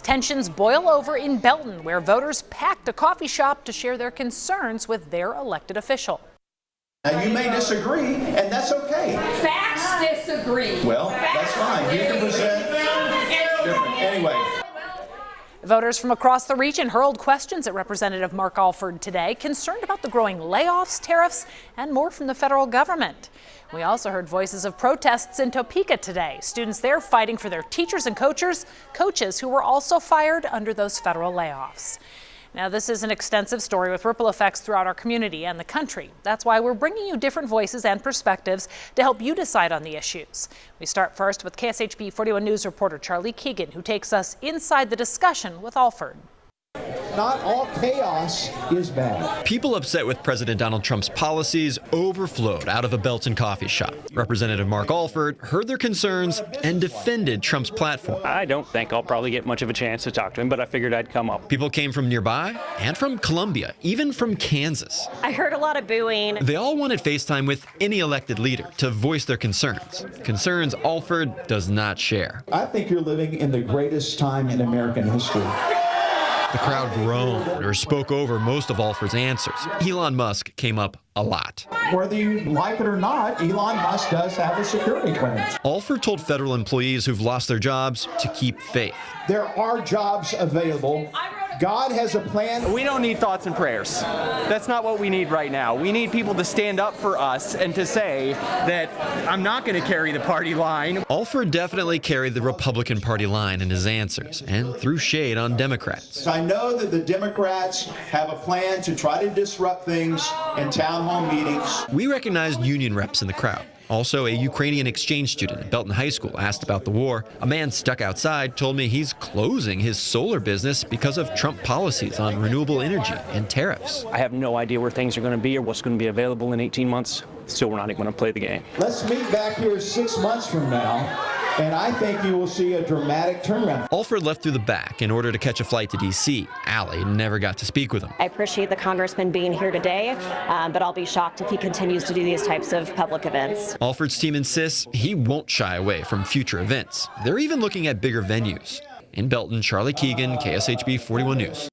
as tensions boil over in Belton, where voters packed a coffee shop to share their concerns with their elected official. Now, you may disagree, and that's okay. Facts disagree. Well, that's fine. You can present different. Anyway. Voters from across the region hurled questions at Representative Mark Alford today, concerned about the growing layoffs, tariffs, and more from the federal government. We also heard voices of protests in Topeka today. Students there fighting for their teachers and coaches who were also fired under those federal layoffs. Now, this is an extensive story with ripple effects throughout our community and the country. That's why we're bringing you different voices and perspectives to help you decide on the issues. We start first with KSHB 41 News reporter Charlie Keegan, who takes us inside the discussion with Alford. Not all chaos is bad. People upset with President Donald Trump's policies overflowed out of a Belton coffee shop. Representative Mark Alford heard their concerns and defended Trump's platform. I don't think I'll probably get much of a chance to talk to him, but I figured I'd come up. People came from nearby and from Columbia, even from Kansas. I heard a lot of booing. They all wanted FaceTime with any elected leader to voice their concerns. Concerns Alford does not share. I think you're living in the greatest time in American history. The crowd groaned or spoke over most of Alford's answers. Elon Musk came up a lot. Whether you like it or not, Elon Musk does have a security clearance. Alford told federal employees who've lost their jobs to keep faith. There are jobs available. God has a plan. We don't need thoughts and prayers. That's not what we need right now. We need people to stand up for us and to say that I'm not going to carry the party line. Alford definitely carried the Republican Party line in his answers and threw shade on Democrats. I know that the Democrats have a plan to try to disrupt things in town hall meetings. We recognized union reps in the crowd. Also, a Ukrainian exchange student at Belton High School asked about the war. A man stuck outside told me he's closing his solar business because of Trump policies on renewable energy and tariffs. I have no idea where things are going to be or what's going to be available in 18 months, so we're not even going to play the game. Let's meet back here 6 months from now, and I think you will see a dramatic turnaround. Alford left through the back in order to catch a flight to D.C. Allie never got to speak with him. I appreciate the congressman being here today, but I'll be shocked if he continues to do these types of public events. Alford's team insists he won't shy away from future events. They're even looking at bigger venues. In Belton, Charlie Keegan, KSHB 41 News.